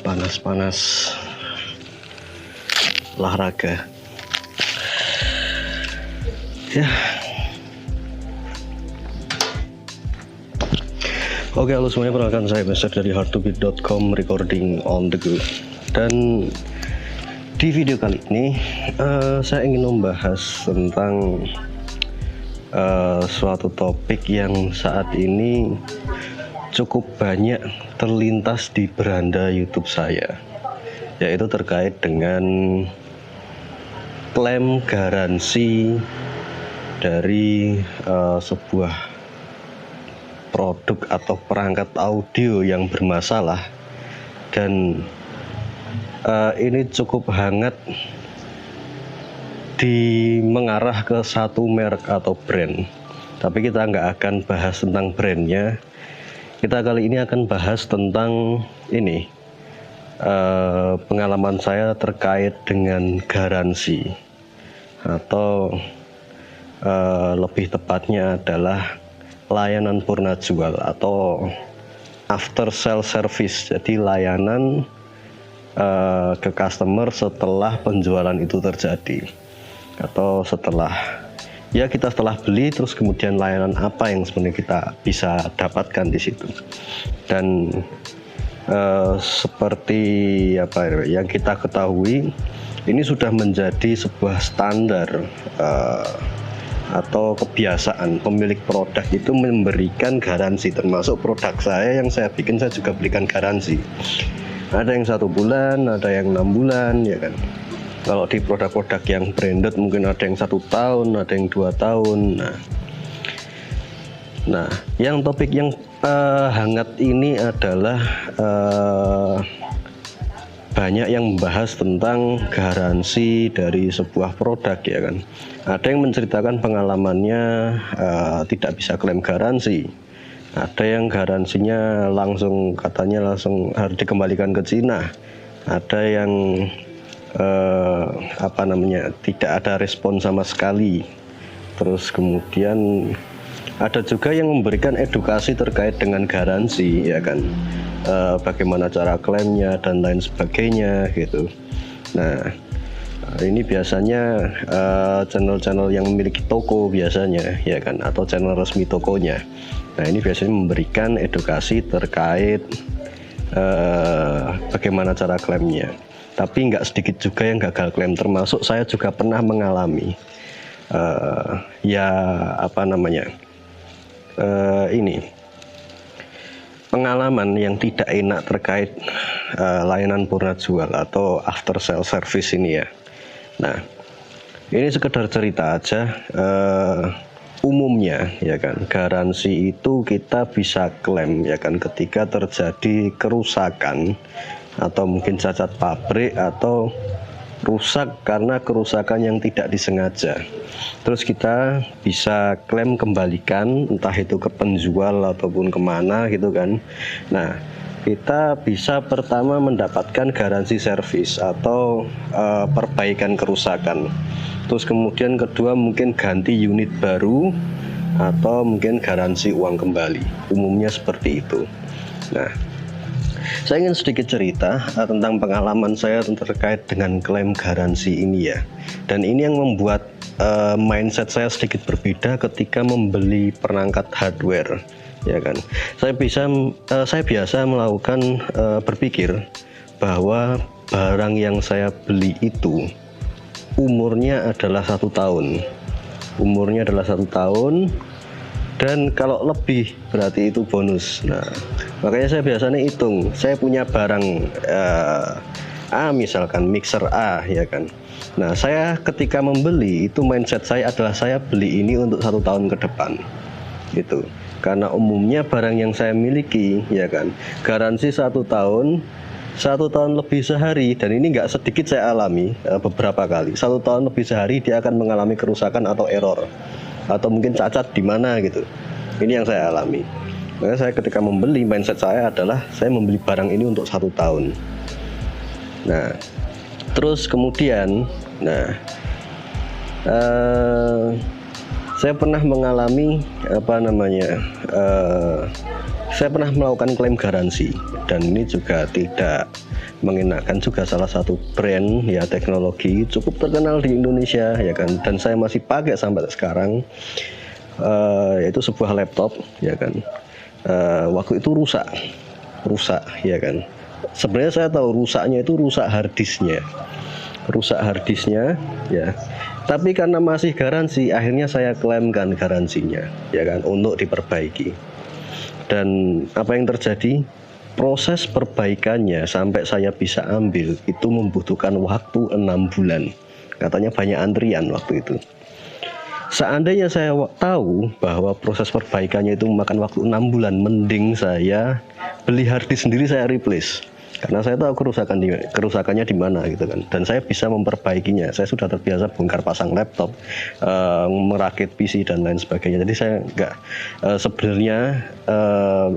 Panas-panas olahraga ya. Oke, halo semuanya, perkenalkan saya Besek dari hardtobeat.com, recording on the go. Dan di video kali ini saya ingin membahas tentang suatu topik yang saat ini cukup banyak terlintas di beranda YouTube saya, yaitu terkait dengan klaim garansi dari sebuah produk atau perangkat audio yang bermasalah. Dan ini cukup hangat mengarah ke satu merek atau brand, tapi kita nggak akan bahas tentang brandnya. Kita kali ini akan bahas tentang ini, pengalaman saya terkait dengan garansi, atau lebih tepatnya adalah layanan purna jual atau after sale service. Jadi layanan ke customer setelah penjualan itu terjadi, atau setelah beli, terus kemudian layanan apa yang sebenarnya kita bisa dapatkan di situ. Dan seperti apa yang kita ketahui, ini sudah menjadi sebuah standar atau kebiasaan pemilik produk itu memberikan garansi. Termasuk produk saya yang saya bikin, saya juga berikan garansi. Ada yang 1 bulan, ada yang 6 bulan, ya kan. Kalau di produk-produk yang branded mungkin ada yang 1 tahun, ada yang 2 tahun. Nah, yang topik yang hangat ini adalah banyak yang membahas tentang garansi dari sebuah produk, ya kan. Ada yang menceritakan pengalamannya tidak bisa klaim garansi. Ada yang garansinya katanya langsung harus dikembalikan ke Cina. Ada yang tidak ada respon sama sekali. Terus kemudian ada juga yang memberikan edukasi terkait dengan garansi, ya kan, bagaimana cara klaimnya dan lain sebagainya gitu. Nah, ini biasanya channel-channel yang memiliki toko biasanya, ya kan, atau channel resmi tokonya. Nah, ini biasanya memberikan edukasi terkait bagaimana cara klaimnya. Tapi nggak sedikit juga yang gagal klaim, termasuk saya juga pernah mengalami pengalaman yang tidak enak terkait layanan purna jual atau after sale service ini, ya. Nah, ini sekedar cerita aja. Umumnya, ya kan, garansi itu kita bisa klaim, ya kan, ketika terjadi kerusakan atau mungkin cacat pabrik atau rusak karena kerusakan yang tidak disengaja. Terus kita bisa klaim kembalikan, entah itu ke penjual ataupun kemana gitu kan. Nah, kita bisa pertama mendapatkan garansi servis atau perbaikan kerusakan. Terus kemudian kedua mungkin ganti unit baru, atau mungkin garansi uang kembali. Umumnya seperti itu. Nah, saya ingin sedikit cerita tentang pengalaman saya terkait dengan klaim garansi ini, ya. Dan ini yang membuat mindset saya sedikit berbeda ketika membeli perangkat hardware, ya kan. Saya biasa melakukan berpikir bahwa barang yang saya beli itu umurnya adalah 1 tahun. Umurnya adalah 1 tahun. Dan kalau lebih berarti itu bonus. Nah, makanya saya biasanya hitung. Saya punya barang misalkan mixer A, ya kan. Nah, saya ketika membeli itu mindset saya adalah saya beli ini untuk 1 tahun ke depan. Gitu. Karena umumnya barang yang saya miliki, ya kan, garansi 1 tahun. 1 tahun lebih sehari, dan ini nggak sedikit saya alami beberapa kali. 1 tahun lebih sehari dia akan mengalami kerusakan atau error, atau mungkin cacat di mana gitu. Ini yang saya alami. Makanya saya ketika membeli, mindset saya adalah saya membeli barang ini untuk 1 tahun. Nah, terus kemudian, Saya pernah mengalami saya pernah melakukan klaim garansi, dan ini juga tidak mengenakan juga salah satu brand ya teknologi cukup terkenal di Indonesia ya kan, dan saya masih pakai sampai sekarang, yaitu sebuah laptop ya kan. Waktu itu rusak ya kan. Sebenarnya saya tahu rusaknya itu rusak harddisknya ya, tapi karena masih garansi akhirnya saya klaimkan garansinya ya kan untuk diperbaiki. Dan apa yang terjadi, proses perbaikannya sampai saya bisa ambil itu membutuhkan waktu 6 bulan. Katanya banyak antrian waktu itu. Seandainya saya tahu bahwa proses perbaikannya itu memakan waktu 6 bulan, mending saya beli harddisk sendiri, saya replace. Karena saya tahu kerusakannya di mana gitu kan, dan saya bisa memperbaikinya. Saya sudah terbiasa bongkar pasang laptop, merakit PC dan lain sebagainya. Jadi saya nggak sebenarnya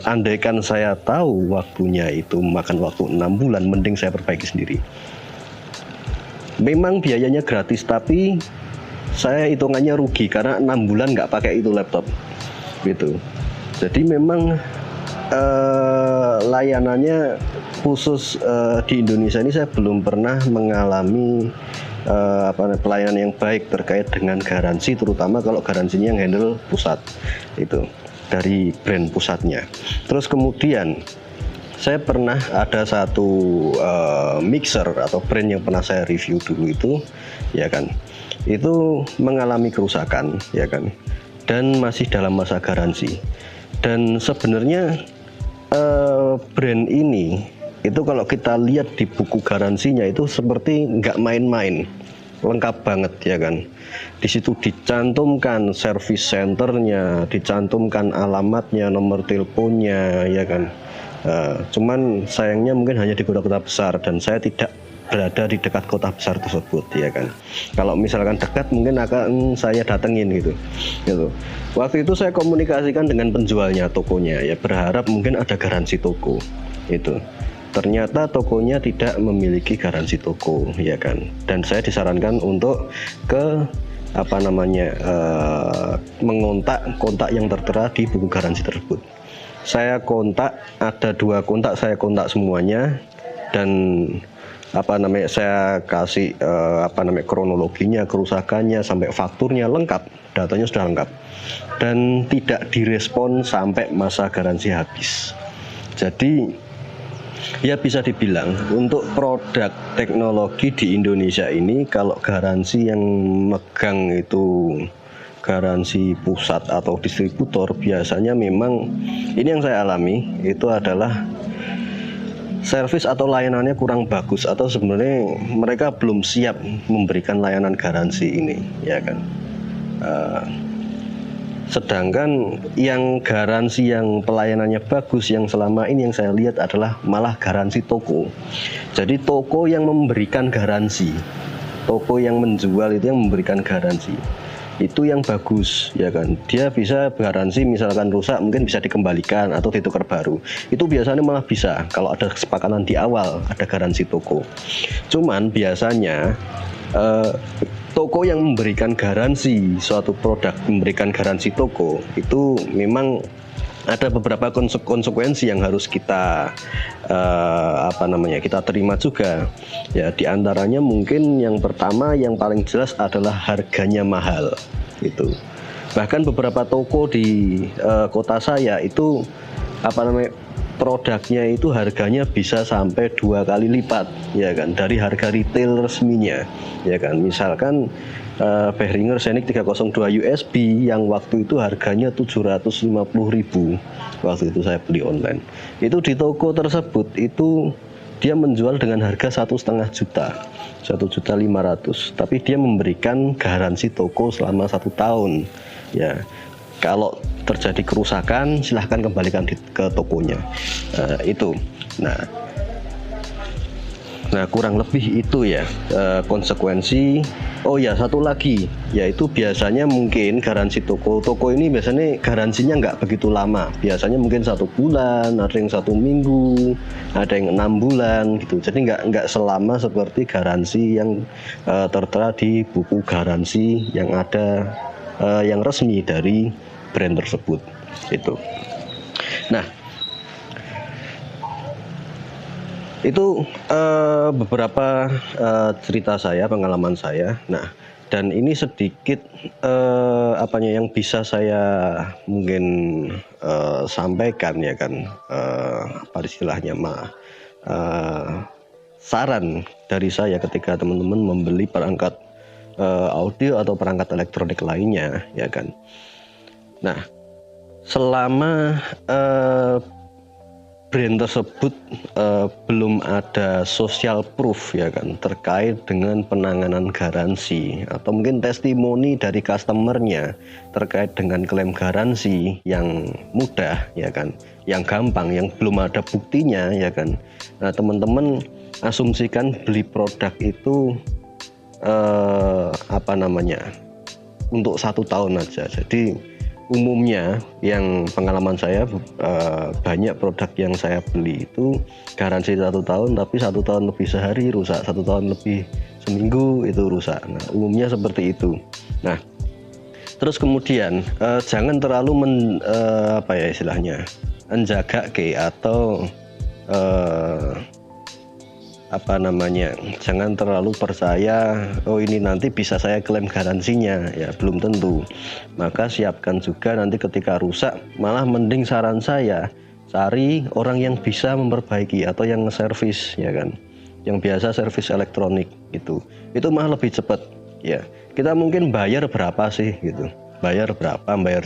andaikan saya tahu waktunya itu makan waktu 6 bulan, mending saya perbaiki sendiri. Memang biayanya gratis, tapi saya hitungannya rugi karena 6 bulan nggak pakai itu laptop gitu. Jadi memang layanannya khusus di Indonesia ini saya belum pernah mengalami pelayanan yang baik terkait dengan garansi, terutama kalau garansinya yang handle pusat itu dari brand pusatnya. Terus kemudian saya pernah ada satu mixer atau brand yang pernah saya review dulu itu ya kan, itu mengalami kerusakan ya kan, dan masih dalam masa garansi. Dan sebenarnya brand ini itu kalau kita lihat di buku garansinya itu seperti nggak main-main, lengkap banget ya kan. Di situ dicantumkan service centernya, dicantumkan alamatnya, nomor teleponnya ya kan. Cuman sayangnya mungkin hanya di kota-kota besar, dan saya tidak berada di dekat kota besar tersebut ya kan. Kalau misalkan dekat mungkin akan saya datengin gitu. Waktu itu saya komunikasikan dengan penjualnya tokonya ya, berharap mungkin ada garansi toko itu. Ternyata tokonya tidak memiliki garansi toko ya kan, dan saya disarankan untuk ke mengontak kontak yang tertera di buku garansi tersebut. Saya kontak, ada 2 kontak, saya kontak semuanya, dan saya kasih kronologinya, kerusakannya sampai fakturnya lengkap, datanya sudah lengkap, dan tidak direspon sampai masa garansi habis. Jadi ya bisa dibilang untuk produk teknologi di Indonesia ini, kalau garansi yang megang itu garansi pusat atau distributor, biasanya memang ini yang saya alami itu adalah servis atau layanannya kurang bagus, atau sebenarnya mereka belum siap memberikan layanan garansi ini ya kan. Sedangkan yang garansi yang pelayanannya bagus yang selama ini yang saya lihat adalah malah garansi toko. Jadi toko yang memberikan garansi, toko yang menjual itu yang memberikan garansi, itu yang bagus ya kan. Dia bisa garansi, misalkan rusak mungkin bisa dikembalikan atau ditukar baru. Itu biasanya malah bisa kalau ada kesepakatan di awal ada garansi toko. Cuman biasanya toko yang memberikan garansi suatu produk, memberikan garansi toko, itu memang ada beberapa konsekuensi yang harus kita kita terima juga ya. Diantaranya mungkin yang pertama, yang paling jelas adalah harganya mahal itu. Bahkan beberapa toko di kota saya itu produknya itu harganya bisa sampai 2 kali lipat ya kan dari harga retail resminya ya kan. Misalkan Behringer Scenic 302 USB yang waktu itu harganya 750.000, waktu itu saya beli online. Itu di toko tersebut itu dia menjual dengan harga 1,5 juta, 1.500.000, tapi dia memberikan garansi toko selama 1 tahun ya. Kalau terjadi kerusakan silahkan kembalikan ke tokonya itu. Nah, Nah, kurang lebih itu ya konsekuensi. Oh ya, satu lagi, yaitu biasanya mungkin garansi toko ini biasanya garansinya nggak begitu lama. Biasanya mungkin 1 bulan, ada yang 1 minggu, ada yang 6 bulan gitu. Jadi nggak selama seperti garansi yang tertera di buku garansi yang ada yang resmi dari brand tersebut itu. Nah, itu beberapa cerita saya, pengalaman saya. Nah, dan ini sedikit yang bisa saya mungkin sampaikan ya kan, apa istilahnya saran dari saya ketika teman-teman membeli perangkat audio atau perangkat elektronik lainnya ya kan. Nah, selama brand tersebut belum ada social proof ya kan terkait dengan penanganan garansi atau mungkin testimoni dari customernya terkait dengan klaim garansi yang mudah ya kan, yang gampang, yang belum ada buktinya ya kan. Nah, teman-teman asumsikan beli produk itu untuk 1 tahun aja. Jadi umumnya yang pengalaman saya banyak produk yang saya beli itu garansi 1 tahun, tapi 1 tahun lebih sehari rusak, 1 tahun lebih seminggu itu rusak. Nah, umumnya seperti itu. Nah, terus kemudian jangan terlalu menjaga atau jangan terlalu percaya, oh ini nanti bisa saya klaim garansinya, ya belum tentu. Maka siapkan juga nanti ketika rusak, malah mending saran saya cari orang yang bisa memperbaiki atau yang servis ya kan, yang biasa servis elektronik itu malah lebih cepat ya. Kita mungkin bayar berapa sih gitu, bayar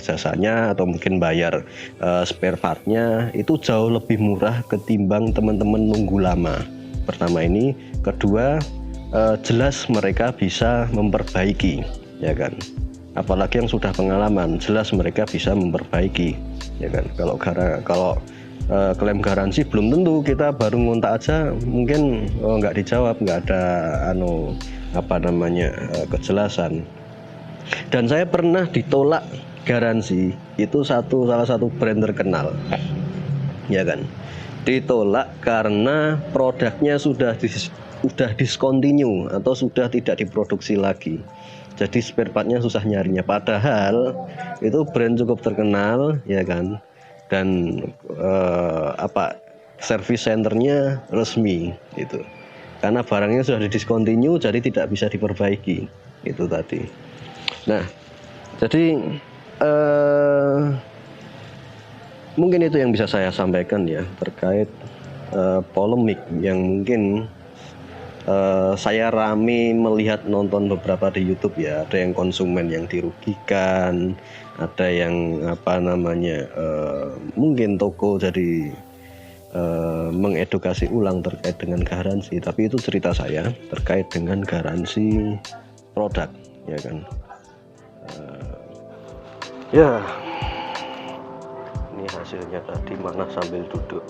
jasanya atau mungkin bayar spare partnya, itu jauh lebih murah ketimbang teman-teman nunggu lama. Pertama ini, kedua jelas mereka bisa memperbaiki ya kan, apalagi yang sudah pengalaman jelas mereka bisa memperbaiki ya kan. Kalau klaim garansi belum tentu, kita baru ngontak aja mungkin nggak dijawab, nggak ada kejelasan. Dan saya pernah ditolak garansi itu salah satu brand terkenal ya kan, ditolak karena produknya sudah discontinue atau sudah tidak diproduksi lagi. Jadi spare partnya susah nyarinya, padahal itu brand cukup terkenal ya kan, dan service centernya resmi itu. Karena barangnya sudah discontinue, jadi tidak bisa diperbaiki itu tadi. Nah, jadi mungkin itu yang bisa saya sampaikan ya terkait polemik yang mungkin saya rame melihat nonton beberapa di YouTube ya. Ada yang konsumen yang dirugikan, ada yang mungkin toko jadi mengedukasi ulang terkait dengan garansi. Tapi itu cerita saya terkait dengan garansi produk ya kan. Ya, ini hasilnya tadi mana sambil duduk.